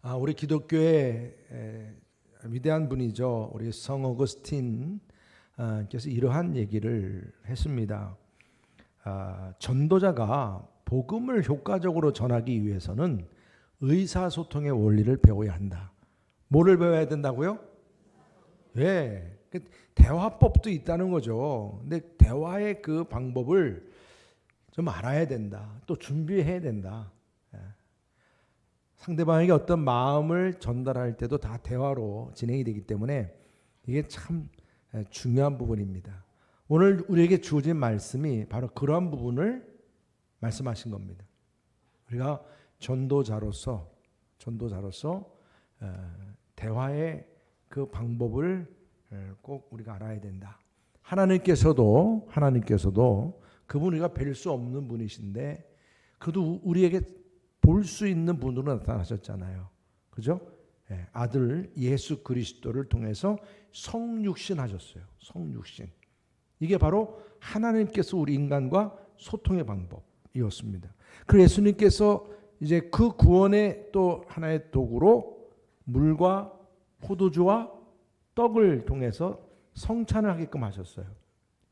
우리 기독교의 위대한 분이죠. 우리 성 어거스틴 께서 이러한 얘기를 했습니다. 전도자가 복음을 효과적으로 전하기 위해서는 의사소통의 원리를 배워야 한다. 뭐를 배워야 된다고요? 예, 대화법도 있다는 거죠. 근데 대화의 그 방법을 좀 알아야 된다. 또 준비해야 된다. 상대방에게 어떤 마음을 전달할 때도 다 대화로 진행이 되기 때문에 이게 참 중요한 부분입니다. 오늘 우리에게 주어진 말씀이 바로 그러한 부분을 말씀하신 겁니다. 우리가 전도자로서 대화의 그 방법을 꼭 우리가 알아야 된다. 하나님께서도 그분 우리가 뵐 수 없는 분이신데 그래도 우리에게 볼 수 있는 분으로 나타나셨잖아요. 그죠? 아들 예수 그리스도를 통해서 성육신 하셨어요. 성육신. 이게 바로 하나님께서 우리 인간과 소통의 방법이었습니다. 그리고 예수님께서 이제 그 구원의 또 하나의 도구로 물과 포도주와 떡을 통해서 성찬을 하게끔 하셨어요.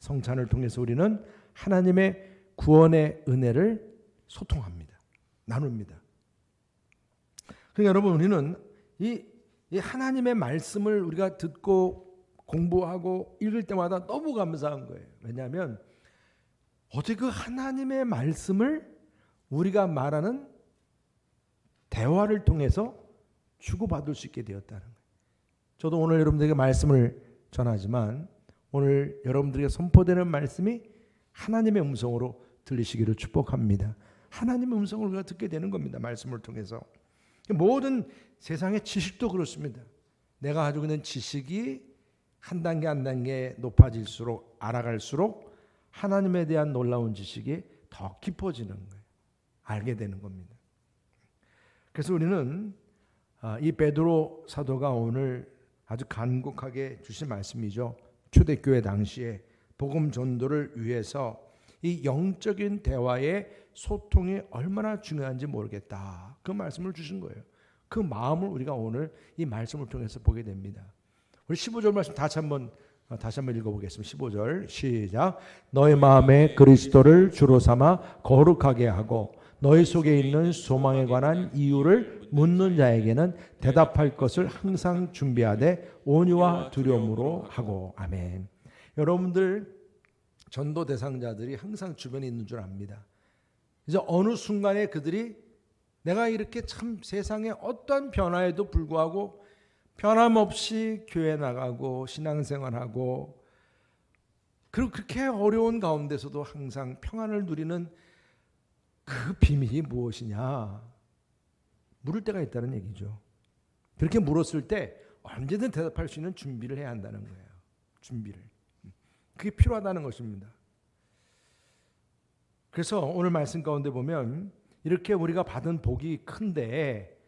성찬을 통해서 우리는 하나님의 구원의 은혜를 소통합니다. 나눕니다. 그러니까 여러분 우리는 이 하나님의 말씀을 우리가 듣고 공부하고 읽을 때마다 너무 감사한 거예요. 왜냐하면 어떻게 그 하나님의 말씀을 우리가 말하는 대화를 통해서 주고받을 수 있게 되었다는 거예요. 저도 오늘 여러분들에게 말씀을 전하지만 오늘 여러분들에게 선포되는 말씀이 하나님의 음성으로 들리시기를 축복합니다. 하나님의 음성을 우리가 듣게 되는 겁니다. 말씀을 통해서. 모든 세상의 지식도 그렇습니다. 내가 가지고 있는 지식이 한 단계 높아질수록 알아갈수록 하나님에 대한 놀라운 지식이 더 깊어지는 거예요. 알게 되는 겁니다. 그래서 우리는 이 베드로 사도가 오늘 아주 간곡하게 주신 말씀이죠. 초대교회 당시에 복음 전도를 위해서 이 영적인 대화의 소통이 얼마나 중요한지 모르겠다. 그 말씀을 주신 거예요. 그 마음을 우리가 오늘 이 말씀을 통해서 보게 됩니다. 우리 15절 말씀 다시 한번 읽어보겠습니다. 15절 시작. 너희 마음에 그리스도를 주로 삼아 거룩하게 하고 너희 속에 있는 소망에 관한 이유를 묻는 자에게는 대답할 것을 항상 준비하되 온유와 두려움으로 하고. 아멘. 여러분들 전도 대상자들이 항상 주변에 있는 줄 압니다. 이제 어느 순간에 그들이 내가 이렇게 참 세상에 어떤 변화에도 불구하고 변함없이 교회 나가고 신앙생활하고 그리고 그렇게 어려운 가운데서도 항상 평안을 누리는 그 비밀이 무엇이냐 물을 때가 있다는 얘기죠. 그렇게 물었을 때 언제든 대답할 수 있는 준비를 해야 한다는 거예요. 준비를. 그게 필요하다는 것입니다. 그래서 오늘 말씀 가운데 보면 이렇게 우리가 받은 복이 큰데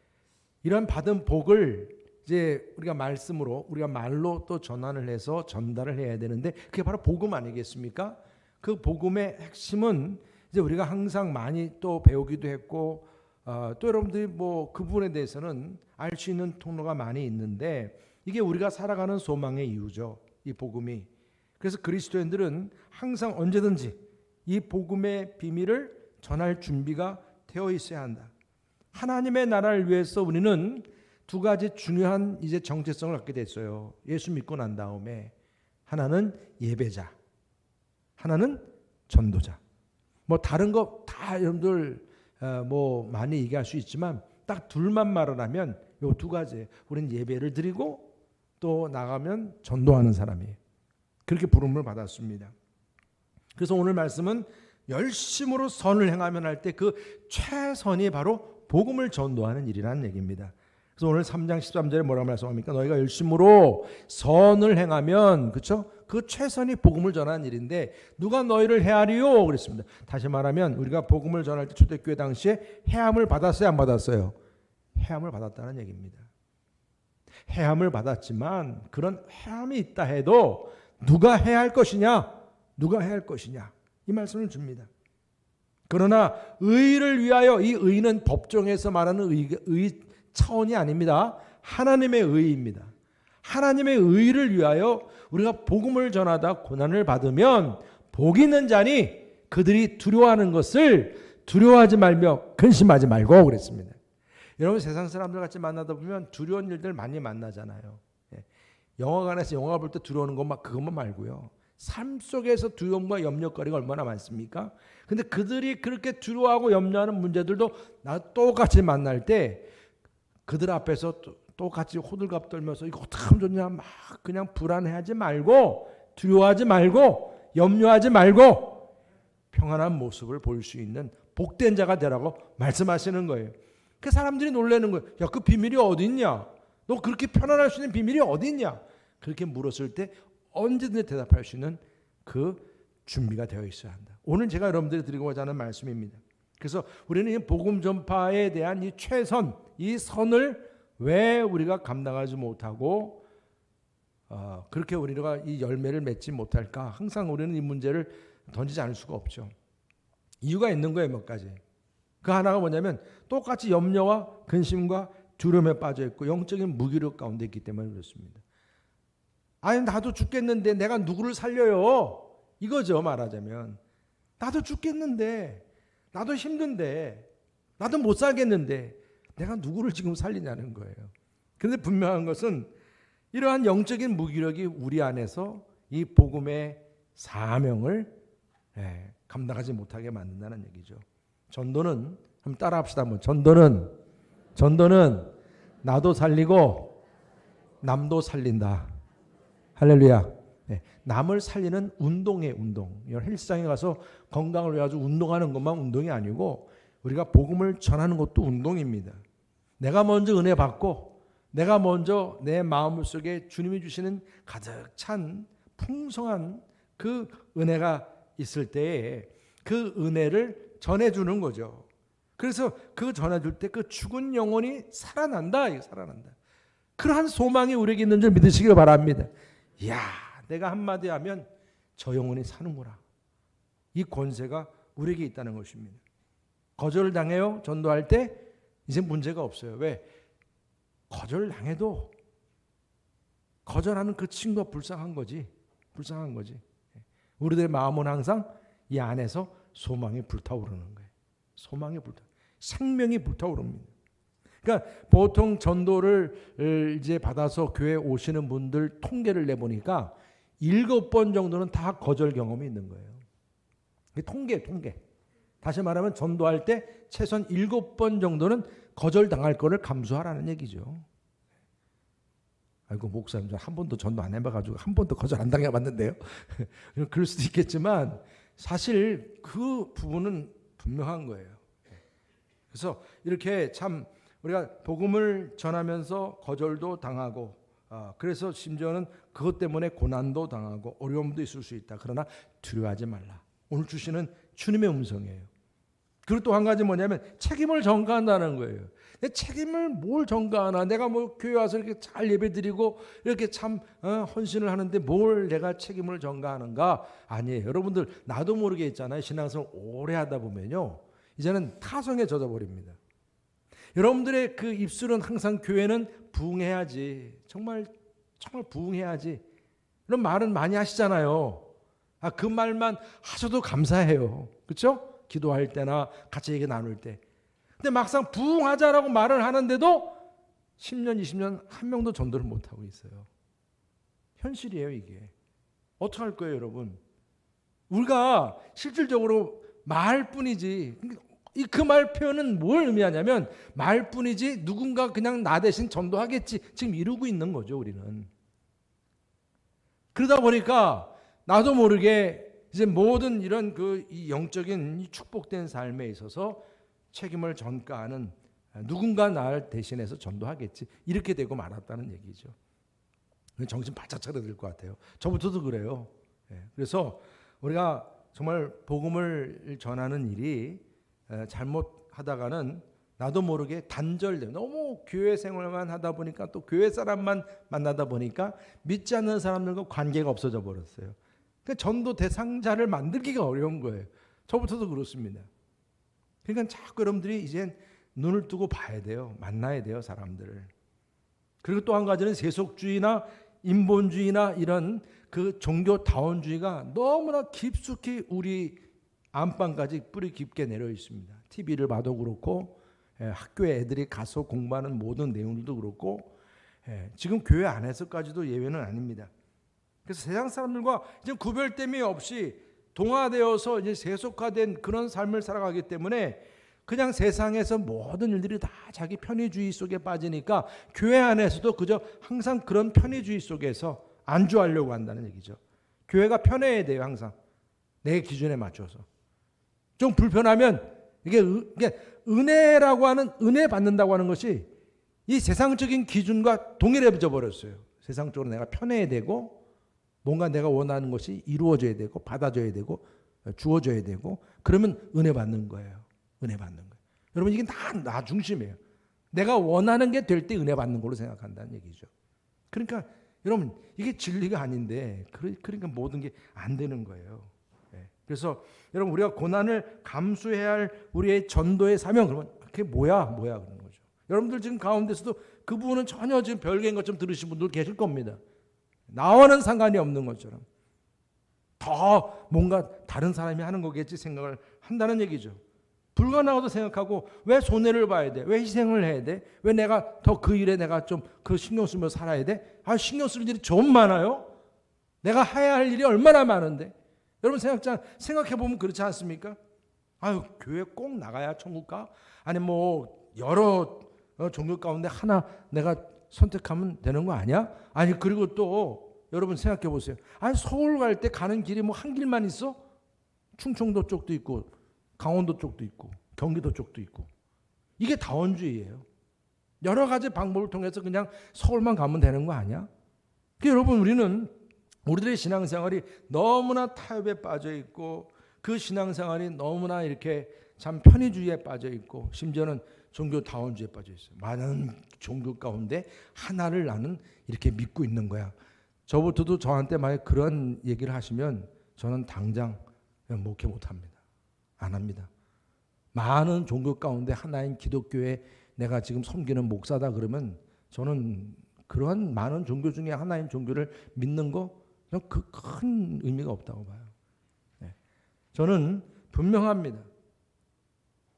이런 받은 복을 이제 우리가 말씀으로 우리가 말로 또 전환을 해서 전달을 해야 되는데 그게 바로 복음 아니겠습니까? 그 복음의 핵심은 이제 우리가 항상 많이 또 배우기도 했고 또 여러분들이 뭐 그 부분에 대해서는 알 수 있는 통로가 많이 있는데 이게 우리가 살아가는 소망의 이유죠. 이 복음이. 그래서 그리스도인들은 항상 언제든지 이 복음의 비밀을 전할 준비가 되어 있어야 한다. 하나님의 나라를 위해서 우리는 두 가지 중요한 이제 정체성을 갖게 됐어요. 예수 믿고 난 다음에 하나는 예배자, 하나는 전도자. 뭐 다른 거 다 여러분들 뭐 많이 얘기할 수 있지만 딱 둘만 말을 하면 요 두 가지. 우리는 예배를 드리고 또 나가면 전도하는 사람이에요. 그렇게 부름을 받았습니다. 그래서 오늘 말씀은 열심으로 선을 행하면 할 때 그 최선이 바로 복음을 전도하는 일이라는 얘기입니다. 그래서 오늘 3장 13절에 뭐라고 말씀합니까? 너희가 열심으로 선을 행하면 그렇죠? 그 최선이 복음을 전하는 일인데 누가 너희를 해하리요? 그랬습니다. 다시 말하면 우리가 복음을 전할 때 초대교회 당시에 해함을 받았어요? 안 받았어요? 해함을 받았다는 얘기입니다. 해함을 받았지만 그런 해함이 있다 해도 누가 해야 할 것이냐? 누가 해야 할 것이냐? 이 말씀을 줍니다. 그러나 의를 위하여 이 의는 법정에서 말하는 의 차원이 아닙니다. 하나님의 의입니다. 하나님의 의를 위하여 우리가 복음을 전하다 고난을 받으면 복 있는 자니 그들이 두려워하는 것을 두려워하지 말며 근심하지 말고 그랬습니다. 여러분 세상 사람들 같이 만나다 보면 두려운 일들 많이 만나잖아요. 영화관에서 영화 볼 때 두려워하는 것만 그것만 말고요. 삶 속에서 두려움과 염려거리가 얼마나 많습니까? 근데 그들이 그렇게 두려워하고 염려하는 문제들도 나 똑같이 만날 때 그들 앞에서 똑같이 호들갑 떨면서 이거 어떻게 하면 좋냐 막 그냥 불안해하지 말고 두려워하지 말고 염려하지 말고 평안한 모습을 볼 수 있는 복된 자가 되라고 말씀하시는 거예요. 그 사람들이 놀라는 거예요. 야, 그 비밀이 어디 있냐? 너 그렇게 편안할 수 있는 비밀이 어디 있냐? 그렇게 물었을 때 언제든지 대답할 수 있는 그 준비가 되어 있어야 한다. 오늘 제가 여러분들이 드리고자 하는 말씀입니다. 그래서 우리는 이 복음 전파에 대한 이 최선, 이 선을 왜 우리가 감당하지 못하고 그렇게 우리가 이 열매를 맺지 못할까? 항상 우리는 이 문제를 던지지 않을 수가 없죠. 이유가 있는 거예요, 몇 가지. 그 하나가 뭐냐면 똑같이 염려와 근심과 두려움에 빠져 있고 영적인 무기력 가운데 있기 때문에 그렇습니다. 아니 나도 죽겠는데 내가 누구를 살려요? 이거죠, 말하자면. 나도 죽겠는데, 나도 힘든데, 나도 못 살겠는데 내가 누구를 지금 살리냐는 거예요. 그런데 분명한 것은 이러한 영적인 무기력이 우리 안에서 이 복음의 사명을 감당하지 못하게 만든다는 얘기죠. 전도는 한번 따라합시다. 한번. 전도는 나도 살리고 남도 살린다. 할렐루야. 남을 살리는 운동의 운동. 헬스장에 가서 건강을 위해 가지고 운동하는 것만 운동이 아니고 우리가 복음을 전하는 것도 운동입니다. 내가 먼저 은혜 받고 내가 먼저 내 마음 속에 주님이 주시는 가득 찬 풍성한 그 은혜가 있을 때에 그 은혜를 전해주는 거죠. 그래서 그 전해줄 때 그 죽은 영혼이 살아난다. 살아난다. 그러한 소망이 우리에게 있는 줄 믿으시길 바랍니다. 이야, 내가 한마디 하면 저 영혼이 사는구나. 이 권세가 우리에게 있다는 것입니다. 거절당해요. 전도할 때 이제 문제가 없어요. 왜? 거절당해도 거절하는 그 친구가 불쌍한 거지. 우리들의 마음은 항상 이 안에서 소망이 불타오르는 거예요. 생명이 불타오릅니다. 그러니까 보통 전도를 이제 받아서 교회에 오시는 분들 통계를 내보니까 7번 정도는 다 거절 경험이 있는 거예요. 통계. 다시 말하면 전도할 때 최소한 7번 정도는 거절당할 거를 감수하라는 얘기죠. 아이고 목사님 한 번도 전도 안 해봐가지고 한 번도 거절 안 당해봤는데요. 그럴 수도 있겠지만 사실 그 부분은 분명한 거예요. 그래서 이렇게 참 우리가 복음을 전하면서 거절도 당하고 그래서 심지어는 그것 때문에 고난도 당하고 어려움도 있을 수 있다. 그러나 두려워하지 말라. 오늘 주시는 주님의 음성이에요. 그리고 또 한 가지 뭐냐면 책임을 전가한다는 거예요. 내 책임을 뭘 전가하나? 내가 뭐 교회 와서 이렇게 잘 예배드리고 이렇게 참 헌신을 하는데 뭘 내가 책임을 전가하는가? 아니에요. 여러분들 나도 모르게 있잖아요. 신앙생활 오래 하다 보면요. 이제는 타성에 젖어버립니다. 여러분들의 그 입술은 항상 교회는 부흥해야지. 정말 부흥해야지. 이런 말은 많이 하시잖아요. 그 말만 하셔도 감사해요. 그렇죠? 기도할 때나 같이 얘기 나눌 때. 근데 막상 부흥하자라고 말을 하는데도 10년, 20년 한 명도 전도를 못하고 있어요. 현실이에요, 이게. 어떻게 할 거예요, 여러분? 우리가 실질적으로 말뿐이지. 그 말 표현은 뭘 의미하냐면 말뿐이지 누군가 그냥 나 대신 전도하겠지. 지금 이러고 있는 거죠, 우리는. 그러다 보니까 나도 모르게 이제 모든 이런 이 영적인 이 축복된 삶에 있어서 책임을 전가하는 누군가 나를 대신해서 전도하겠지. 이렇게 되고 말았다는 얘기죠. 정신 바짝 차려야 될 것 같아요. 저부터도 그래요. 그래서 우리가 정말 복음을 전하는 일이 잘못하다가는 나도 모르게 단절돼요. 너무 교회 생활만 하다 보니까 또 교회 사람만 만나다 보니까 믿지 않는 사람들과 관계가 없어져 버렸어요. 그러니까 전도 대상자를 만들기가 어려운 거예요. 저부터도 그렇습니다. 그러니까 자꾸 여러분들이 이젠 눈을 뜨고 봐야 돼요. 만나야 돼요, 사람들을. 그리고 또 한 가지는 세속주의나 인본주의나 이런 그 종교다원주의가 너무나 깊숙이 우리 안방까지 뿌리 깊게 내려 있습니다. TV를 봐도 그렇고 학교에 애들이 가서 공부하는 모든 내용들도 그렇고 지금 교회 안에서까지도 예외는 아닙니다. 그래서 세상 사람들과 이제 구별됨이 없이 동화되어서 이제 세속화된 그런 삶을 살아가기 때문에 그냥 세상에서 모든 일들이 다 자기 편의주의 속에 빠지니까 교회 안에서도 그저 항상 그런 편의주의 속에서 안주하려고 한다는 얘기죠. 교회가 편해야 돼요, 항상. 내 기준에 맞춰서. 좀 불편하면 이게 은혜라고 하는, 은혜 받는다고 하는 것이 이 세상적인 기준과 동일해져 버렸어요. 세상적으로 내가 편해야 되고 뭔가 내가 원하는 것이 이루어져야 되고 받아줘야 되고 주어져야 되고 그러면 은혜 받는 거예요. 은혜 받는 거예요. 여러분 이게 나 중심이에요. 내가 원하는 게 될 때 은혜 받는 걸로 생각한다는 얘기죠. 그러니까 여러분 이게 진리가 아닌데 그러니까 모든 게 안 되는 거예요. 그래서 여러분 우리가 고난을 감수해야 할 우리의 전도의 사명 그러면 그게 뭐야 그런 거죠. 여러분들 지금 가운데서도 그 부분은 전혀 지금 별개인 것처럼 들으신 분들 계실 겁니다. 나와는 상관이 없는 것처럼 더 뭔가 다른 사람이 하는 거겠지 생각을 한다는 얘기죠. 불가능하다고 생각하고 왜 손해를 봐야 돼? 왜 희생을 해야 돼? 왜 내가 더 그 일에 내가 좀 그 신경 쓰며 살아야 돼? 신경 쓸 일이 좀 많아요. 내가 해야 할 일이 얼마나 많은데. 여러분 생각해 보면 그렇지 않습니까? 교회 꼭 나가야 천국 가? 아니 뭐 여러 종교 가운데 하나 내가 선택하면 되는 거 아니야? 아니 그리고 또 여러분 생각해 보세요. 서울 갈 때 가는 길이 뭐 한 길만 있어? 충청도 쪽도 있고 강원도 쪽도 있고 경기도 쪽도 있고 이게 다원주의예요. 여러 가지 방법을 통해서 그냥 서울만 가면 되는 거 아니야? 여러분 우리들의 신앙생활이 너무나 타협에 빠져 있고 그 신앙생활이 너무나 이렇게 참 편의주의에 빠져 있고 심지어는 종교다원주의에 빠져 있어요. 많은 종교 가운데 하나를 나는 이렇게 믿고 있는 거야. 저부터도 저한테 만약 그런 얘기를 하시면 저는 당장 목회 못합니다. 안 합니다. 많은 종교 가운데 하나인 기독교에 내가 지금 섬기는 목사다 그러면 저는 그런 많은 종교 중에 하나인 종교를 믿는 거 그 큰 의미가 없다고 봐요. 저는 분명합니다.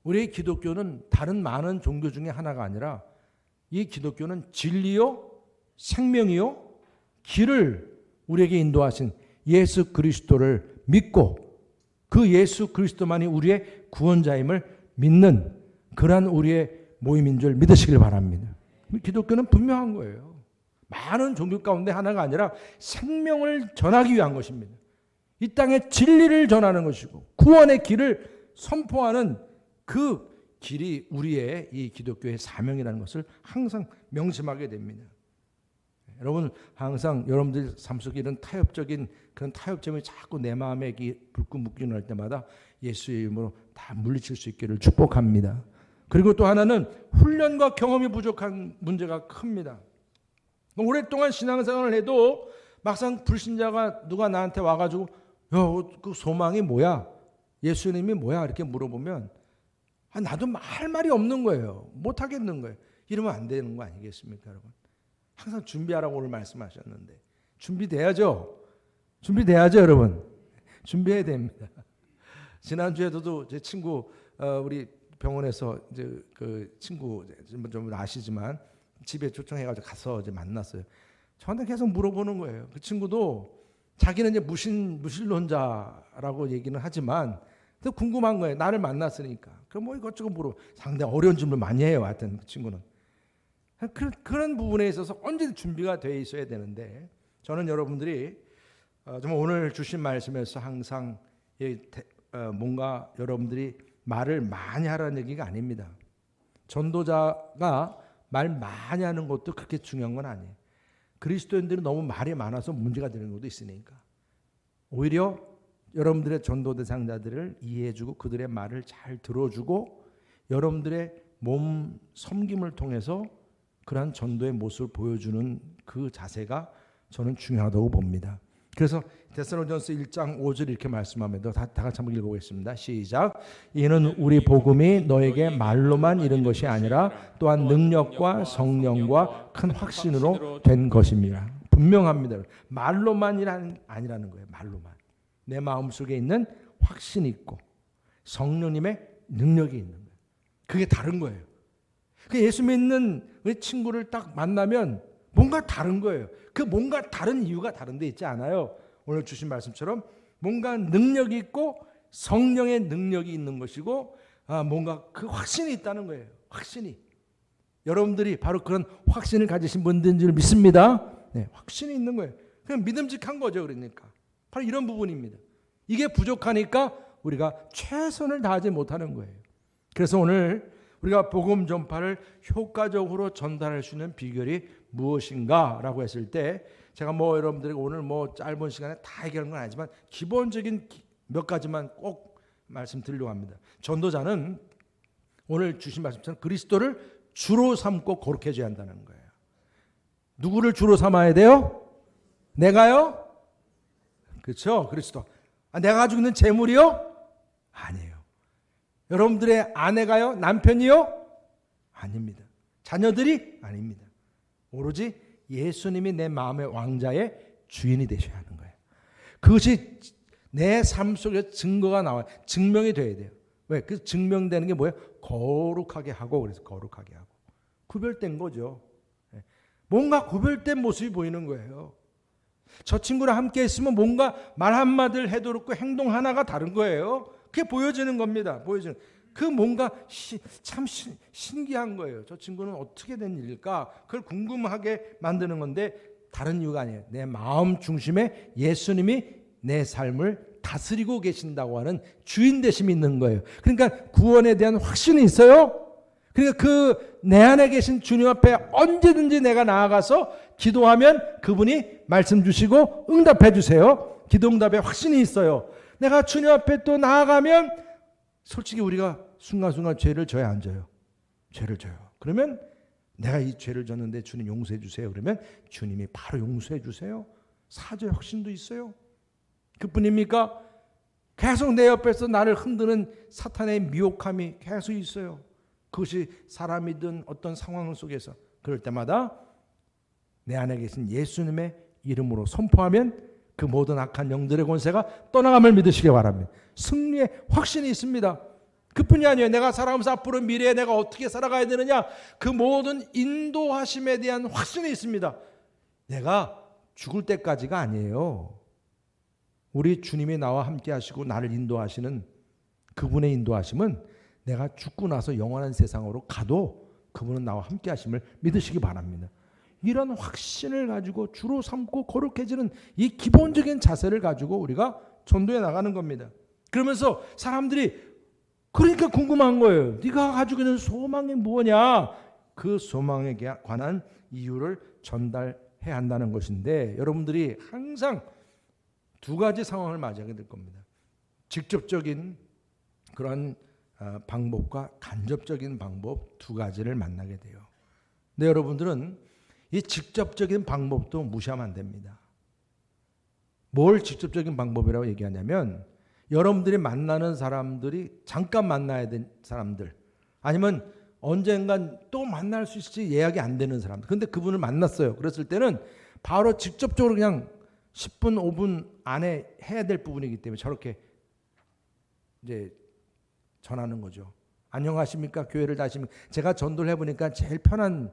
우리의 기독교는 다른 많은 종교 중에 하나가 아니라 이 기독교는 진리요, 생명이요, 길을 우리에게 인도하신 예수 그리스도를 믿고 그 예수 그리스도만이 우리의 구원자임을 믿는 그러한 우리의 모임인 줄 믿으시길 바랍니다. 기독교는 분명한 거예요. 많은 종교 가운데 하나가 아니라 생명을 전하기 위한 것입니다. 이 땅에 진리를 전하는 것이고 구원의 길을 선포하는 그 길이 우리의 이 기독교의 사명이라는 것을 항상 명심하게 됩니다. 여러분 항상 여러분들 삶 속에 이런 타협적인 그런 타협점이 자꾸 내 마음에 불끈 묶이는 할 때마다 예수의 이름으로 다 물리칠 수 있기를 축복합니다. 그리고 또 하나는 훈련과 경험이 부족한 문제가 큽니다. 오랫동안 신앙생활을 해도 막상 불신자가 누가 나한테 와가지고 그 소망이 뭐야? 예수님이 뭐야? 이렇게 물어보면 나도 할 말이 없는 거예요. 못 하겠는 거예요. 이러면 안 되는 거 아니겠습니까, 여러분? 항상 준비하라고 오늘 말씀하셨는데 준비돼야죠. 여러분. 준비해야 됩니다. 지난주에도 제 친구 우리 병원에서 이제 그 친구 좀 아시지만 집에 초청해가지고 가서 이제 만났어요. 저한테 계속 물어보는 거예요. 그 친구도 자기는 이제 무신론자라고 얘기는 하지만 또 궁금한 거예요. 나를 만났으니까. 그럼 뭐 이것저것 상당히 어려운 질문을 많이 해요. 하여튼 그 친구는. 그런 부분에 있어서 언제든 준비가 돼 있어야 되는데 저는 여러분들이 정말 오늘 주신 말씀에서 항상 뭔가 여러분들이 말을 많이 하라는 얘기가 아닙니다. 전도자가 말 많이 하는 것도 그렇게 중요한 건 아니에요. 그리스도인들이 너무 말이 많아서 문제가 되는 것도 있으니까 오히려 여러분들의 전도 대상자들을 이해해주고 그들의 말을 잘 들어주고 여러분들의 몸 섬김을 통해서 그러한 전도의 모습을 보여주는 그 자세가 저는 중요하다고 봅니다. 그래서 데살로니가전서 1장 5절 이렇게 말씀합니다. 다 같이 한번 읽어보겠습니다. 시작. 이는 우리 복음이 너에게 말로만 이른 것이 아니라 또한 능력과 성령과 큰 확신으로 된 것입니다. 분명합니다. 말로만이 아니라는 거예요. 말로만. 내 마음속에 있는 확신이 있고 성령님의 능력이 있는 거예요. 그게 다른 거예요. 예수 믿는 우리 친구를 딱 만나면 뭔가 다른 거예요. 그 뭔가 다른 이유가 다른 데 있지 않아요. 오늘 주신 말씀처럼 뭔가 능력이 있고 성령의 능력이 있는 것이고 뭔가 그 확신이 있다는 거예요. 확신이. 여러분들이 바로 그런 확신을 가지신 분들인 줄 믿습니다. 네, 확신이 있는 거예요. 그냥 믿음직한 거죠. 그러니까 바로 이런 부분입니다. 이게 부족하니까 우리가 최선을 다하지 못하는 거예요. 그래서 오늘 우리가 복음 전파를 효과적으로 전달할 수 있는 비결이 무엇인가라고 했을 때 제가 여러분들에게 오늘 짧은 시간에 다 얘기하는 건 아니지만 기본적인 몇 가지만 꼭 말씀드리려고 합니다. 전도자는 오늘 주신 말씀처럼 그리스도를 주로 삼고 거룩해져야 한다는 거예요. 누구를 주로 삼아야 돼요? 내가요? 그렇죠? 그리스도. 내가 가지고 있는 재물이요? 아니에요. 여러분들의 아내가요? 남편이요? 아닙니다. 자녀들이? 아닙니다. 오로지 예수님이 내 마음의 왕자의 주인이 되셔야 하는 거예요. 그것이 내 삶 속에 증거가 나와요. 증명이 돼야 돼요. 왜? 그 증명되는 게 뭐예요? 거룩하게 하고, 그래서 거룩하게 하고. 구별된 거죠. 뭔가 구별된 모습이 보이는 거예요. 저 친구랑 함께 있으면 뭔가 말 한마디를 해도 그렇고 행동 하나가 다른 거예요. 그게 보여지는 겁니다. 보여지는. 그 뭔가 참 신기한 거예요. 저 친구는 어떻게 된 일일까? 그걸 궁금하게 만드는 건데 다른 이유가 아니에요. 내 마음 중심에 예수님이 내 삶을 다스리고 계신다고 하는 주인 되심이 있는 거예요. 그러니까 구원에 대한 확신이 있어요. 그러니까 그 내 안에 계신 주님 앞에 언제든지 내가 나아가서 기도하면 그분이 말씀 주시고 응답해 주세요. 기도 응답에 확신이 있어요. 내가 주님 앞에 또 나아가면 솔직히 우리가 순간순간 죄를 져야 안 져요? 죄를 져요. 그러면 내가 이 죄를 졌는데 주님 용서해 주세요. 그러면 주님이 바로 용서해 주세요. 사죄 확신도 있어요. 그뿐입니까? 계속 내 옆에서 나를 흔드는 사탄의 미혹함이 계속 있어요. 그것이 사람이든 어떤 상황 속에서 그럴 때마다 내 안에 계신 예수님의 이름으로 선포하면 그 모든 악한 영들의 권세가 떠나감을 믿으시기 바랍니다. 승리의 확신이 있습니다. 그뿐이 아니에요. 내가 살아가면서 앞으로 미래에 내가 어떻게 살아가야 되느냐 그 모든 인도하심에 대한 확신이 있습니다. 내가 죽을 때까지가 아니에요. 우리 주님이 나와 함께 하시고 나를 인도하시는 그분의 인도하심은 내가 죽고 나서 영원한 세상으로 가도 그분은 나와 함께 하심을 믿으시기 바랍니다. 이런 확신을 가지고 주로 삼고 거룩해지는 이 기본적인 자세를 가지고 우리가 전도해 나가는 겁니다. 그러면서 사람들이 그러니까 궁금한 거예요. 네가 가지고 있는 소망이 뭐냐? 그 소망에 관한 이유를 전달해야 한다는 것인데 여러분들이 항상 두 가지 상황을 맞이하게 될 겁니다. 직접적인 그런 방법과 간접적인 방법 두 가지를 만나게 돼요. 근데 여러분들은 이 직접적인 방법도 무시하면 안 됩니다. 뭘 직접적인 방법이라고 얘기하냐면 여러분들이 만나는 사람들이 잠깐 만나야 될 사람들 아니면 언젠간 또 만날 수 있을지 예약이 안 되는 사람들. 근데 그분을 만났어요. 그랬을 때는 바로 직접적으로 그냥 10분, 5분 안에 해야 될 부분이기 때문에 저렇게 이제 전하는 거죠. 안녕하십니까? 교회를 다니십니까? 제가 전도를 해보니까 제일 편한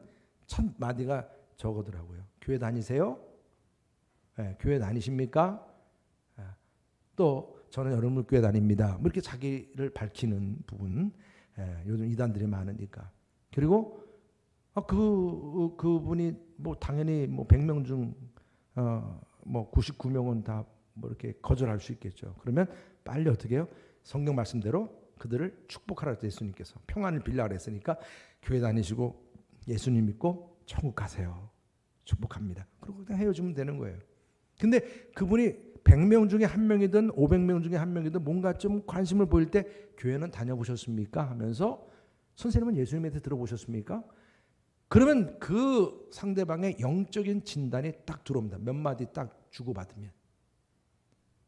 첫 마디가 저거더라고요. 교회 다니세요? 네, 교회 다니십니까? 또 저는 여러분교회 다닙니다. 뭐 이렇게 자기를 밝히는 부분. 요즘 이단들이 많으니까. 그리고 그분이 뭐 당연히 뭐 100명 중 뭐 99명은 다 뭐 이렇게 거절할 수 있겠죠. 그러면 빨리 어떻게 해요? 성경 말씀대로 그들을 축복하라 예수님께서 평안을 빌라 그랬으니까 교회 다니시고 예수님 믿고 천국 가세요. 축복합니다. 그리고 그냥 헤어지면 되는 거예요. 근데 그분이 100명 중에 한 명이든 500명 중에 한 명이든 뭔가 좀 관심을 보일 때 교회는 다녀보셨습니까? 하면서 선생님은 예수님한테 들어보셨습니까? 그러면 그 상대방의 영적인 진단이 딱 들어옵니다. 몇 마디 딱 주고받으면.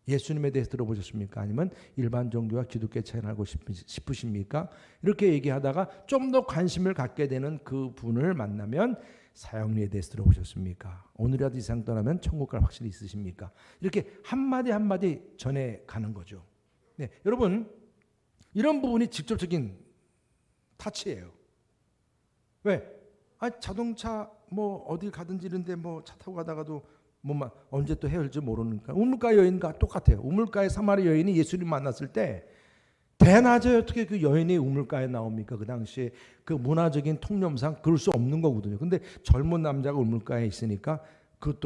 예수님에 대해서 들어보셨습니까? 아니면 일반 종교와 기독교 차이를 알고 싶으십니까? 이렇게 얘기하다가 좀 더 관심을 갖게 되는 그 분을 만나면 사형리에 대해서 들어보셨습니까? 오늘이라도 이 세상 떠나면 천국 갈 확신이 있으십니까? 이렇게 한마디 한마디 전해 가는 거죠. 네, 여러분 이런 부분이 직접적인 타치예요. 왜? 자동차 뭐 어딜 가든지 이런데 뭐 차 타고 가다가도 뭐 언제 또 헤어질지 모르니까 우물가 여인과 똑같아요. 우물가의 사마리 여인이 예수님 만났을 때 대낮에 어떻게 그 여인이 우물가에 나옵니까? 그 당시에 그 문화적인 통념상 그럴 수 없는 거거든요. 근데 젊은 남자가 우물가에 있으니까 그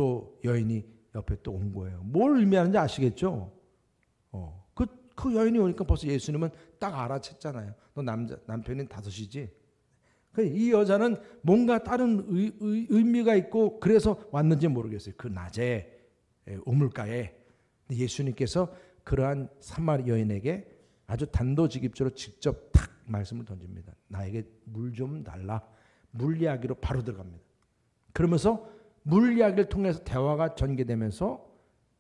여인이 옆에 또 온 거예요. 뭘 의미하는지 아시겠죠? 그 여인이 오니까 벌써 예수님은 딱 알아챘잖아요. 너 남편이 5이지? 이 여자는 뭔가 다른 의미가 있고 그래서 왔는지 모르겠어요. 그 낮에 우물가에 예수님께서 그러한 사마리 여인에게 아주 단도직입적으로 직접 탁 말씀을 던집니다. 나에게 물 좀 달라. 물 이야기로 바로 들어갑니다. 그러면서 물 이야기를 통해서 대화가 전개되면서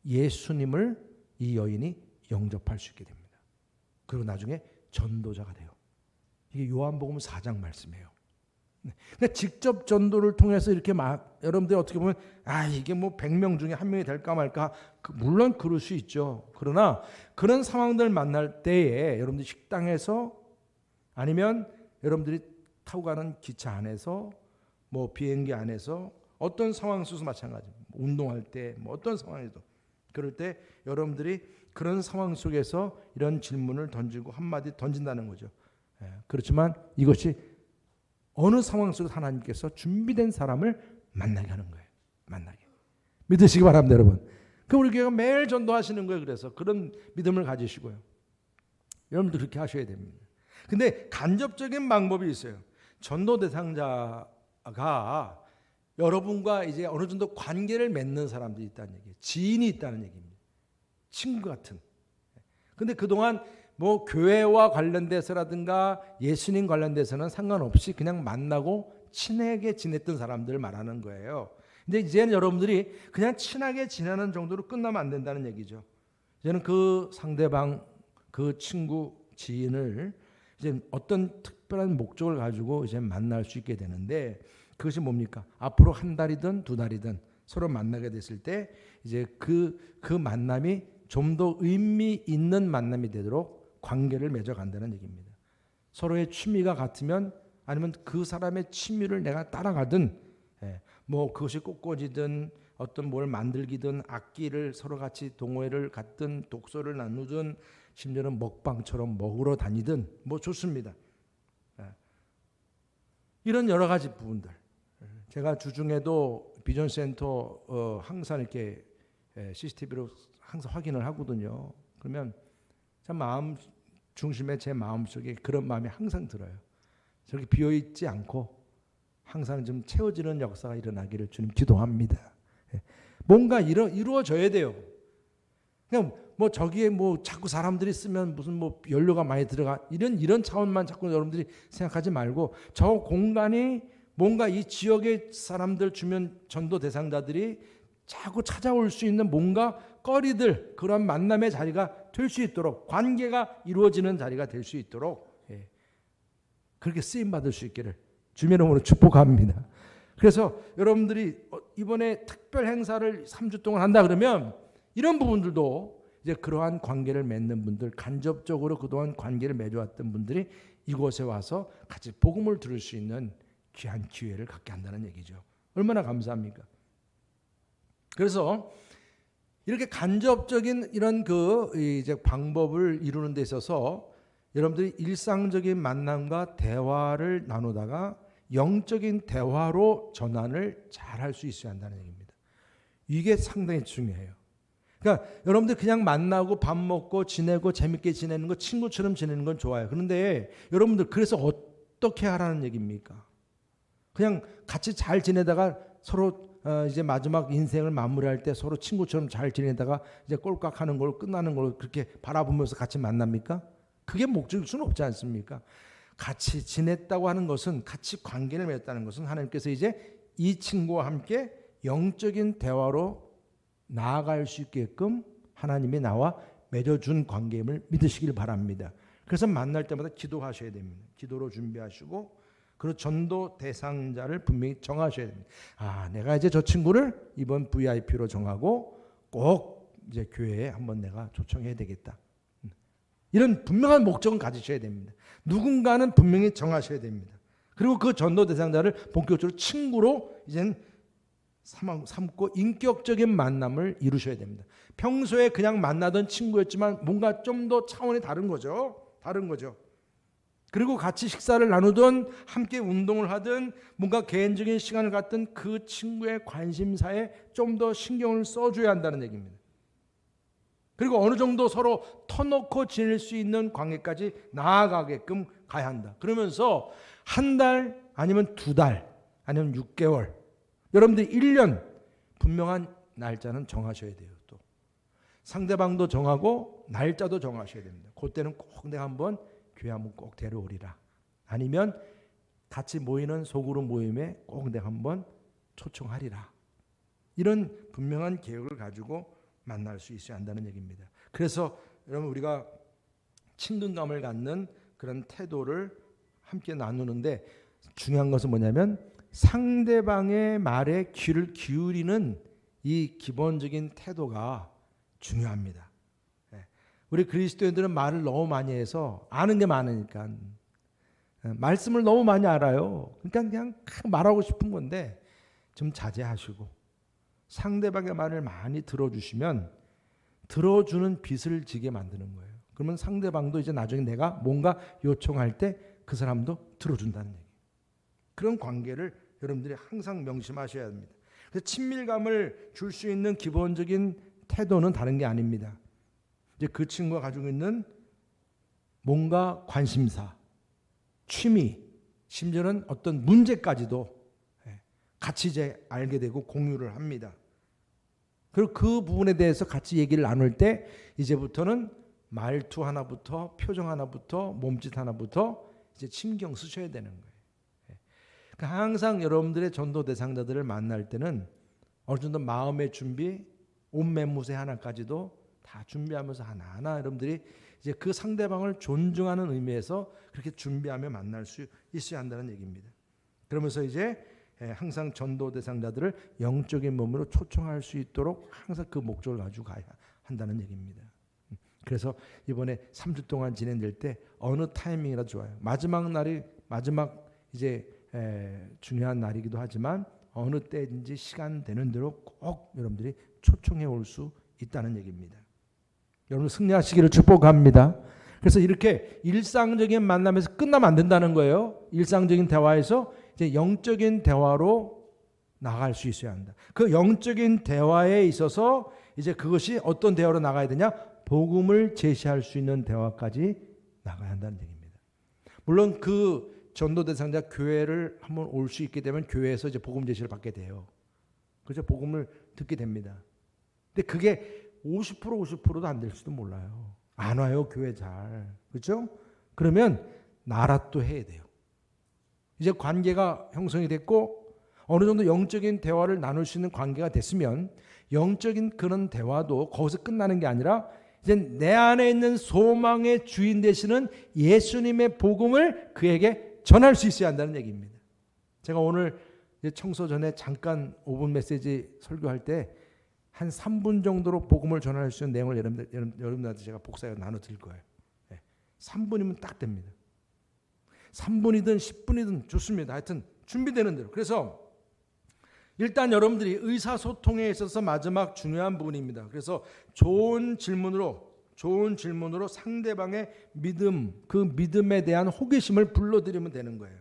예수님을 이 여인이 영접할 수 있게 됩니다. 그리고 나중에 전도자가 돼요. 이게 요한복음 4장 말씀이에요. 그러니까 직접 전도를 통해서 이렇게 여러분들이 어떻게 보면 이게 뭐 100명 중에 1명이 될까 말까 물론 그럴 수 있죠. 그러나 그런 상황들 만날 때에 여러분들이 식당에서 아니면 여러분들이 타고 가는 기차 안에서 뭐 비행기 안에서 어떤 상황 속에서 마찬가지입니다. 운동할 때 뭐 어떤 상황에도 그럴 때 여러분들이 그런 상황 속에서 이런 질문을 던지고 한마디 던진다는 거죠. 그렇지만 이것이 어느 상황 속에서 하나님께서 준비된 사람을 만나게 하는 거예요. 만나게. 믿으시기 바랍니다, 여러분. 우리 교회가 매일 전도하시는 거예요. 그래서 그런 믿음을 가지시고요. 여러분도 그렇게 하셔야 됩니다. 근데 간접적인 방법이 있어요. 전도 대상자가 여러분과 이제 어느 정도 관계를 맺는 사람들이 있다는 얘기예요. 지인이 있다는 얘기입니다. 친구 같은. 근데 그동안 뭐 교회와 관련돼서라든가 예수님 관련돼서는 상관없이 그냥 만나고 친하게 지냈던 사람들을 말하는 거예요. 근데 이제는 여러분들이 그냥 친하게 지내는 정도로 끝나면 안 된다는 얘기죠. 이제는 그 상대방, 그 친구, 지인을 이제 어떤 특별한 목적을 가지고 이제 만날 수 있게 되는데 그것이 뭡니까? 앞으로 한 달이든 2달이든 서로 만나게 됐을 때 이제 그 만남이 좀 더 의미 있는 만남이 되도록 관계를 맺어간다는 얘기입니다. 서로의 취미가 같으면 아니면 그 사람의 취미를 내가 따라가든 뭐 그것이 꽃꽂이든 어떤 뭘 만들기든 악기를 서로 같이 동호회를 갖든 독서를 나누든 심지어는 먹방처럼 먹으러 다니든 뭐 좋습니다. 이런 여러 가지 부분들 제가 주중에도 비전센터 항상 이렇게 CCTV로 항상 확인을 하거든요. 그러면 참 마음 중심에 제 마음속에 그런 마음이 항상 들어요. 저렇게 비어있지 않고 항상 좀 채워지는 역사가 일어나기를 주님 기도합니다. 뭔가 이루어져야 돼요. 그냥 뭐 저기에 뭐 자꾸 사람들이 쓰면 무슨 뭐 연료가 많이 들어가 이런 차원만 자꾸 여러분들이 생각하지 말고 저 공간이 뭔가 이 지역의 사람들 주변 전도 대상자들이 자꾸 찾아올 수 있는 뭔가 거리들 그런 만남의 자리가 될 수 있도록 관계가 이루어지는 자리가 될 수 있도록 그렇게 쓰임받을 수 있기를 주님의 이름으로 축복합니다. 그래서 여러분들이 이번에 특별 행사를 3주 동안 한다 그러면 이런 부분들도 이제 그러한 관계를 맺는 분들 간접적으로 그동안 관계를 맺어왔던 분들이 이곳에 와서 같이 복음을 들을 수 있는 귀한 기회를 갖게 한다는 얘기죠. 얼마나 감사합니까? 그래서 이렇게 간접적인 이런 이제 방법을 이루는 데 있어서 여러분들이 일상적인 만남과 대화를 나누다가 영적인 대화로 전환을 잘 할 수 있어야 한다는 얘기입니다. 이게 상당히 중요해요. 그러니까 여러분들 그냥 만나고 밥 먹고 지내고 재밌게 지내는 거 친구처럼 지내는 건 좋아요. 그런데 여러분들 그래서 어떻게 하라는 얘기입니까? 그냥 같이 잘 지내다가 서로 이제 마지막 인생을 마무리할 때 서로 친구처럼 잘 지내다가 이제 꼴깍하는 걸로 끝나는 걸로 그렇게 바라보면서 같이 만납니까? 그게 목적일 수는 없지 않습니까? 같이 지냈다고 하는 것은 같이 관계를 맺었다는 것은 하나님께서 이제 이 친구와 함께 영적인 대화로 나아갈 수 있게끔 하나님이 나와 맺어준 관계임을 믿으시길 바랍니다. 그래서 만날 때마다 기도하셔야 됩니다. 기도로 준비하시고 그리고 전도 대상자를 분명히 정하셔야 됩니다. 내가 이제 저 친구를 이번 VIP로 정하고 꼭 이제 교회에 한번 내가 초청해야 되겠다. 이런 분명한 목적은 가지셔야 됩니다. 누군가는 분명히 정하셔야 됩니다. 그리고 그 전도 대상자를 본격적으로 친구로 이젠 삼고 인격적인 만남을 이루셔야 됩니다. 평소에 그냥 만나던 친구였지만 뭔가 좀 더 차원이 다른 거죠. 그리고 같이 식사를 나누든 함께 운동을 하든 뭔가 개인적인 시간을 갖든 그 친구의 관심사에 좀 더 신경을 써줘야 한다는 얘기입니다. 그리고 어느 정도 서로 터놓고 지낼 수 있는 관계까지 나아가게끔 가야 한다. 그러면서 한 달 아니면 2달 아니면 6개월 여러분들 1년 분명한 날짜는 정하셔야 돼요. 또 상대방도 정하고 날짜도 정하셔야 됩니다. 그때는 꼭 내가 한번 교회 한번 꼭 데려오리라. 아니면 같이 모이는 소그룹 모임에 꼭 내가 한번 초청하리라. 이런 분명한 계획을 가지고 만날 수 있어야 한다는 얘기입니다. 그래서 여러분 우리가 친근감을 갖는 그런 태도를 함께 나누는데 중요한 것은 뭐냐면 상대방의 말에 귀를 기울이는 이 기본적인 태도가 중요합니다. 우리 그리스도인들은 말을 너무 많이 해서 아는 게 많으니까 말씀을 너무 많이 알아요. 그러니까 그냥 말하고 싶은 건데 좀 자제하시고 상대방의 말을 많이 들어주시면 들어주는 빚을 지게 만드는 거예요. 그러면 상대방도 이제 나중에 내가 뭔가 요청할 때 그 사람도 들어준다는 얘기. 그런 관계를 여러분들이 항상 명심하셔야 합니다. 그래서 친밀감을 줄 수 있는 기본적인 태도는 다른 게 아닙니다. 이제 그 친구가 가지고 있는 뭔가 관심사, 취미, 심지어는 어떤 문제까지도 같이 이제 알게 되고 공유를 합니다. 그리고 그 부분에 대해서 같이 얘기를 나눌 때 이제부터는 말투 하나부터 표정 하나부터 몸짓 하나부터 이제 신경 쓰셔야 되는 거예요. 그러니까 항상 여러분들의 전도 대상자들을 만날 때는 어느 정도 마음의 준비, 옷매무새 하나까지도 다 준비하면서 하나하나 여러분들이 이제 그 상대방을 존중하는 의미에서 그렇게 준비하며 만날 수 있어야 한다는 얘기입니다. 그러면서 이제 항상 전도 대상자들을 영적인 몸으로 초청할 수 있도록 항상 그 목적을 가지고 가야 한다는 얘기입니다. 그래서 이번에 3주 동안 진행될 때 어느 타이밍이라도 좋아요. 마지막 날이 마지막 이제 중요한 날이기도 하지만 어느 때든지 시간 되는 대로 꼭 여러분들이 초청해 올 수 있다는 얘기입니다. 여러분 승리하시기를 축복합니다. 그래서 이렇게 일상적인 만남에서 끝나면 안 된다는 거예요. 일상적인 대화에서 이제 영적인 대화로 나갈 수 있어야 한다. 그 영적인 대화에 있어서 이제 그것이 어떤 대화로 나가야 되냐? 복음을 제시할 수 있는 대화까지 나가야 한다는 얘기입니다. 물론 그 전도 대상자 교회를 한번 올 수 있게 되면 교회에서 이제 복음 제시를 받게 돼요. 그래서 복음을 듣게 됩니다. 근데 그게 50%도 안 될 수도 몰라요. 안 와요, 교회 잘. 그렇죠? 그러면 나라 또 해야 돼요. 이제 관계가 형성이 됐고 어느 정도 영적인 대화를 나눌 수 있는 관계가 됐으면 영적인 그런 대화도 거기서 끝나는 게 아니라 이제 내 안에 있는 소망의 주인 되시는 예수님의 복음을 그에게 전할 수 있어야 한다는 얘기입니다. 제가 오늘 청소 전에 잠깐 5분 메시지 설교할 때 한 3분 정도로 복음을 전할 수 있는 내용을 여러분들한테 제가 복사해 나눠 드릴 거예요. 3분이면 딱 됩니다. 3분이든 10분이든 좋습니다. 하여튼 준비되는 대로. 그래서 일단 여러분들이 의사소통에 있어서 마지막 중요한 부분입니다. 그래서 좋은 질문으로 상대방의 믿음, 그 믿음에 대한 호기심을 불러들이면 되는 거예요.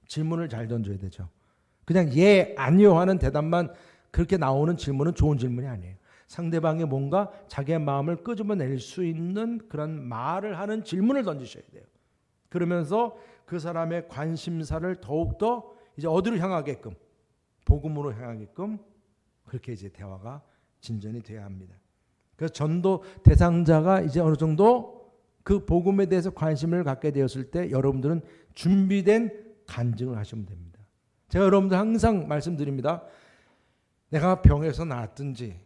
질문을 잘 던져야 되죠. 그냥 예, 아니요 하는 대답만 그렇게 나오는 질문은 좋은 질문이 아니에요. 상대방이 뭔가 자기의 마음을 끄집어낼 수 있는 그런 말을 하는 질문을 던지셔야 돼요. 그러면서 그 사람의 관심사를 더욱더 이제 어디로 향하게끔, 복음으로 향하게끔 그렇게 이제 대화가 진전이 돼야 합니다. 그래서 전도 대상자가 이제 어느 정도 그 복음에 대해서 관심을 갖게 되었을 때 여러분들은 준비된 간증을 하시면 됩니다. 제가 여러분들 항상 말씀드립니다. 내가 병에서 나았든지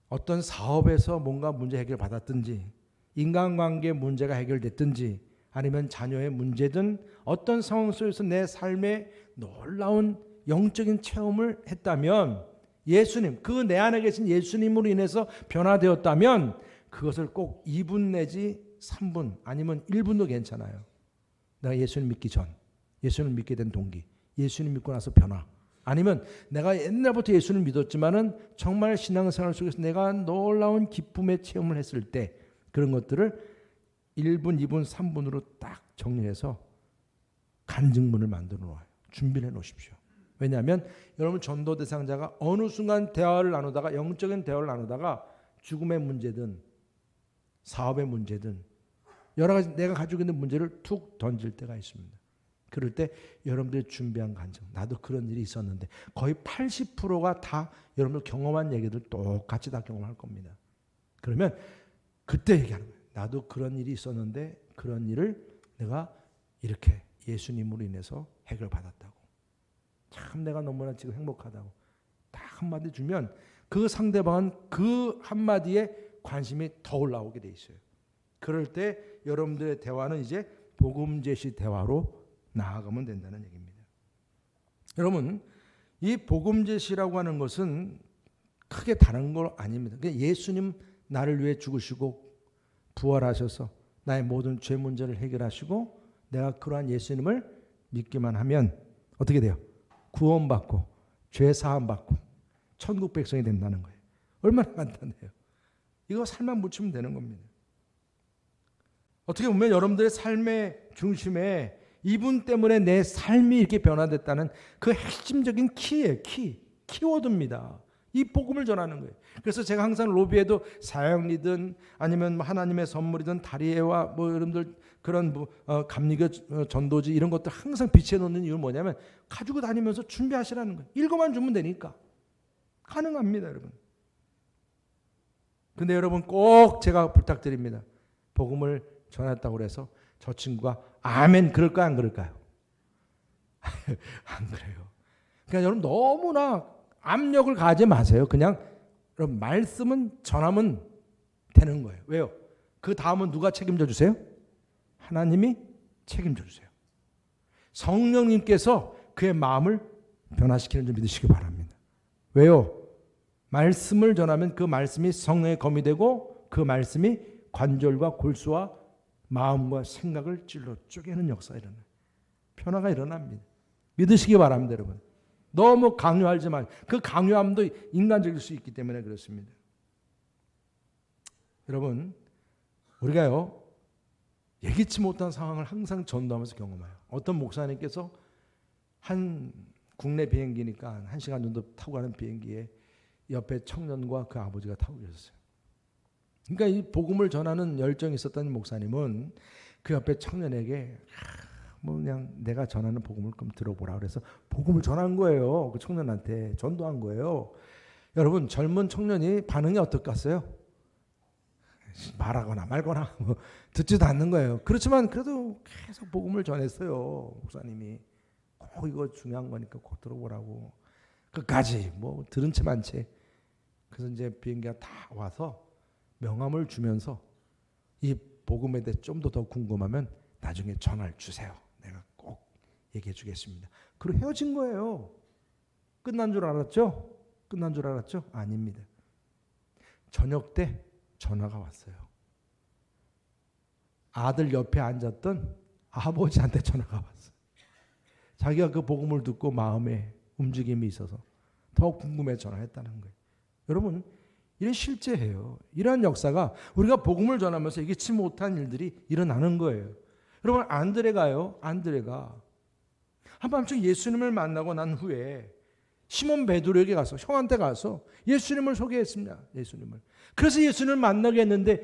어떤 사업에서 뭔가 문제 해결 받았든지, 인간관계 문제가 해결됐든지, 아니면 자녀의 문제든 어떤 상황 속에서 내 삶에 놀라운 영적인 체험을 했다면, 예수님, 그 내 안에 계신 예수님으로 인해서 변화되었다면 그것을 꼭 2분 내지 3분 아니면 1분도 괜찮아요. 내가 예수님 믿기 전, 예수님 믿게 된 동기, 예수님 믿고 나서 변화, 아니면 내가 옛날부터 예수를 믿었지만은 정말 신앙생활 속에서 내가 놀라운 기쁨의 체험을 했을 때 그런 것들을 1분, 2분, 3분으로 딱 정리해서 간증문을 만들어 놓아요. 준비를 해 놓으십시오. 왜냐하면 여러분 전도 대상자가 어느 순간 대화를 나누다가, 영적인 대화를 나누다가 죽음의 문제든 사업의 문제든 여러 가지 내가 가지고 있는 문제를 툭 던질 때가 있습니다. 그럴 때 여러분들이 준비한 간증, 나도 그런 일이 있었는데, 거의 80%가 다 여러분들 경험한 얘기들 똑같이 다 경험할 겁니다. 그러면 그때 얘기하는 거예요. 나도 그런 일이 있었는데 그런 일을 내가 이렇게 예수님으로 인해서 해결받았다고. 참 내가 너무나 지금 행복하다고 딱 한마디 주면 그 상대방은 그 한마디에 관심이 더 올라오게 돼 있어요. 그럴 때 여러분들의 대화는 이제 복음 제시 대화로 나아가면 된다는 얘기입니다. 여러분, 이 복음 제시라고 하는 것은 크게 다른 거 아닙니다. 그냥 예수님 나를 위해 죽으시고 부활하셔서 나의 모든 죄 문제를 해결하시고 내가 그러한 예수님을 믿기만 하면 어떻게 돼요? 구원받고 죄 사함받고 천국 백성이 된다는 거예요. 얼마나 간단해요. 이거 살만 묻히면 되는 겁니다. 어떻게 보면 여러분들의 삶의 중심에 이분 때문에 내 삶이 이렇게 변화됐다는 그 핵심적인 키예요. 키워드입니다. 이 복음을 전하는 거예요. 그래서 제가 항상 로비에도 사역이든 아니면 하나님의 선물이든 다리에와 뭐 여러분들 그런 감리교 전도지 이런 것들 항상 비치해 놓는 이유는 뭐냐면 가지고 다니면서 준비하시라는 거예요. 읽어만 주면 되니까. 가능합니다, 여러분. 근데 여러분 꼭 제가 부탁드립니다. 복음을 전했다고 해서 저 친구가 아멘 그럴까요, 안 그럴까요? 안 그래요. 그러니까 여러분 너무나 압력을 가하지 마세요. 그냥 여러분 말씀은 전하면 되는 거예요. 왜요? 그 다음은 누가 책임져 주세요? 하나님이 책임져 주세요. 성령님께서 그의 마음을 변화시키는 줄 믿으시기 바랍니다. 왜요? 말씀을 전하면 그 말씀이 성령의 검이 되고 그 말씀이 관절과 골수와 마음과 생각을 찔러 쪼개는 역사가 일어나요. 변화가 일어납니다. 믿으시기 바랍니다, 여러분. 너무 강요하지 마세요. 그 강요함도 인간적일 수 있기 때문에 그렇습니다. 여러분, 우리가요 예기치 못한 상황을 항상 전도하면서 경험해요. 어떤 목사님께서 한 국내 비행기니까 1시간 정도 타고 가는 비행기에 옆에 청년과 그 아버지가 타고 계셨어요. 그러니까 이 복음을 전하는 열정이 있었던 목사님은 그 옆에 청년에게 뭐 그냥 내가 전하는 복음을 좀 들어보라 그래서 복음을 전한 거예요. 그 청년한테 전도한 거예요. 여러분 젊은 청년이 반응이 어떨까요? 말하거나 말거나 뭐 듣지도 않는 거예요. 그렇지만 그래도 계속 복음을 전했어요. 목사님이 꼭 이거 중요한 거니까 꼭 들어보라고 끝까지 뭐 들은 채 만 채. 그래서 이제 비행기가 다 와서 명함을 주면서 이 복음에 대해 좀 더 궁금하면 나중에 전화를 주세요. 내가 꼭 얘기해 주겠습니다. 그리고 헤어진 거예요. 끝난 줄 알았죠? 끝난 줄 알았죠? 아닙니다. 저녁 때 전화가 왔어요. 아들 옆에 앉았던 아버지한테 전화가 왔어요. 자기가 그 복음을 듣고 마음에 움직임이 있어서 더 궁금해 전화했다는 거예요. 여러분, 이런 실제예요. 이러한 역사가 우리가 복음을 전하면서 예기치 못한 일들이 일어나는 거예요. 여러분, 안드레가 한밤중 예수님을 만나고 난 후에 시몬 베드로에게 가서 형한테 가서 예수님을 소개했습니다. 예수님을. 그래서 예수님을 만나게 했는데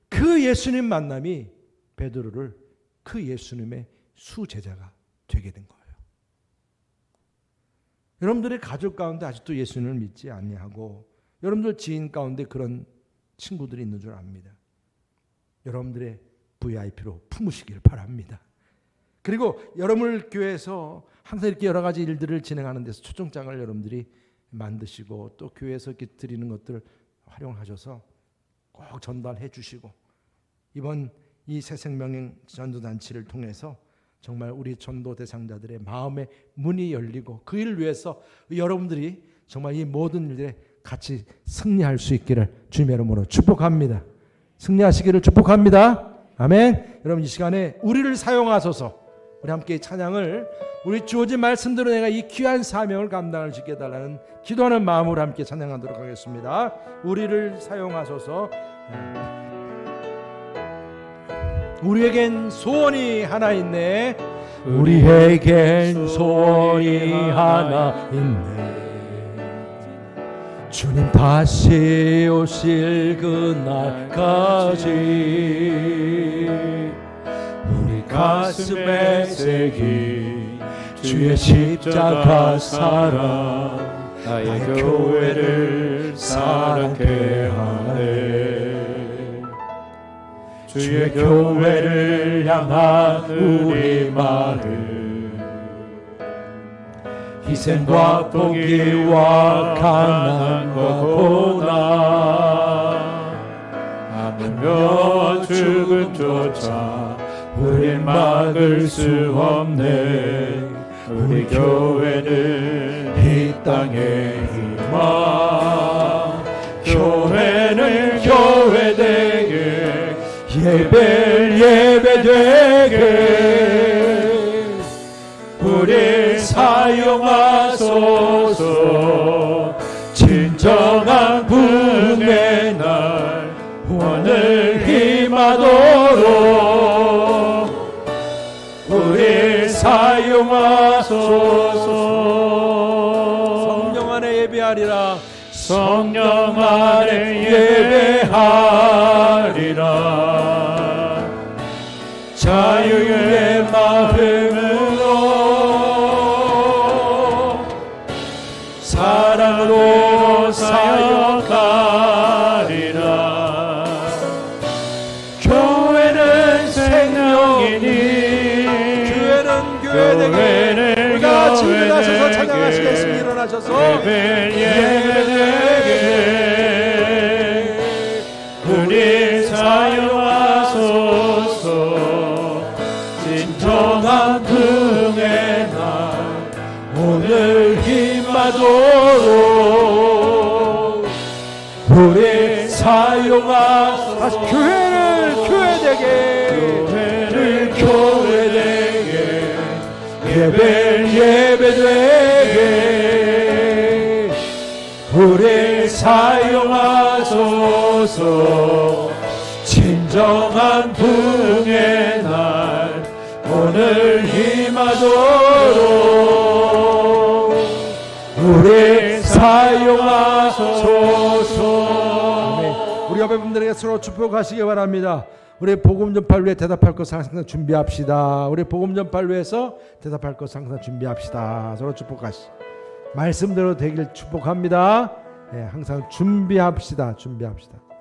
그 예수님 만남이 베드로를 그 예수님의 수제자가 되게 된 거예요. 여러분들의 가족 가운데 아직도 예수님을 믿지 아니하고 여러분들 지인 가운데 그런 친구들이 있는 줄 압니다. 여러분들의 VIP로 품으시길 바랍니다. 그리고 여러분들 교회에서 항상 이렇게 여러 가지 일들을 진행하는 데서 초청장을 여러분들이 만드시고 또 교회에서 이렇게 드리는 것들 활용하셔서 꼭 전달해 주시고 이번 이 새생명 전도잔치를 통해서 정말 우리 전도 대상자들의 마음의 문이 열리고 그 일을 위해서 여러분들이 정말 이 모든 일들에 같이 승리할 수 있기를 주님의 이름으로 축복합니다. 승리하시기를 축복합니다. 아멘. 여러분 이 시간에 우리를 사용하소서. 우리 함께 찬양을 우리 주어진 말씀대로 내가 이 귀한 사명을 감당할 수 있게 해달라는 기도하는 마음으로 함께 찬양하도록 하겠습니다. 우리를 사용하소서. 우리에겐 소원이 하나 있네. 우리에겐 소원이 하나 있네. 주님 다시 오실 그날까지 우리 가슴에 새긴 주의 십자가 사랑 나의 교회를 사랑케 하네. 주의 교회를 향한 우리 마음 희생과 포기와 가난과 고난 하물며 죽음조차 우린 막을 수 없네. 우리 교회는 이 땅의 희망 교회는 교회되게 예배를 예배되게 우리 사용하소서. 진정한 부흥의 날 오늘 임하도록 우리 사용하소서. 성령 안에 예배하리라. 성령 안에 예배하리라. 자유의 마음으로 사랑으로 사역하리라. 교회는 생명이니 교회는 교회되게 우리가 같이 일어나셔서 찬양하시겠습니다. 일어나셔서 예배되게 우리 사용하소서. 진정한 부흥의 날 오늘 임하도록 우리 사용하소서. 다시 교회를 교회되게 교회를 교회되게 예배를 예배되게 우리 사용하소서. 진정한 부흥의 날 오늘 임하도록 우리 사용하소서. 아멘. 우리 옆에 분들에게 서로 축복하시기 바랍니다. 우리 복음 전파를 위해 대답할 것을 항상 준비합시다. 우리 복음 전파를 위해서 대답할 것을 항상 준비합시다. 서로 축복하시. 말씀대로 되길 축복합니다. 네, 항상 준비합시다. 준비합시다.